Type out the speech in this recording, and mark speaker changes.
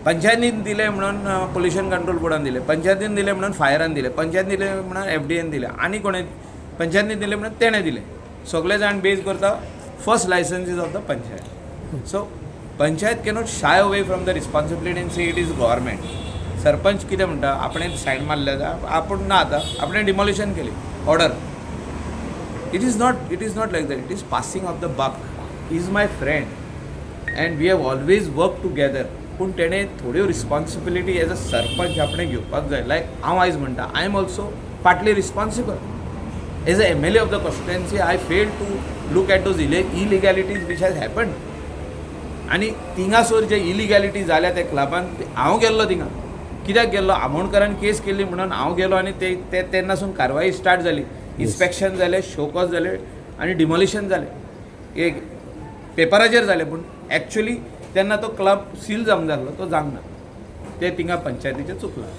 Speaker 1: पंचायतीन दिले म्हणून पोल्युशन कंट्रोल बोर्डान दिले, पंचायतीन दिले म्हणून फायरान दिले, पंचायत दिले म्हणून FDAन दिले, आनी कोणें पंचायतीन दिले म्हणून तेणें दिले. सगळे जाण बेज करता first licence of the panchayat. So panchayat cannot shy away from the responsibility end say it is government. Sarpanch कितें म्हणटा, आपणें सायड मारल्या आपूण ना, आतां आपणें डिमॉलिशन केली order. It is not like that. It is passing off the buck. He is my friend and we have always work together. पूण तेणें थोड्यो रिस्पॉन्सिबिलिटी एज अ सरपंच आपणें घेवपाक जाय. लायक हांव आयज म्हणटा, I am also partly responsible. As a MLA of the constituency I fail to look at those illegalities which has happened. आनी थिंगासोर जे इलिगॅलिटी जाल्या त्या क्लबान, हांव गेल्लो थिंगा. कित्याक गेल्लो? आमोणकरान केस केल्ली म्हणून हांव गेलो आनी ते तेन्नासून कारवाई स्टार्ट जाली. इन्स्पेक्शन जालें, शोकॉज जाले आनी डिमॉलिशन जालें. एक पेपराचेर जालें, पूण एक्चुअली तेन्ना तो क्लब सील जावंक जाल्लो, तो जावंक ना. ते थिंगा पंचायतीचें चुकलां.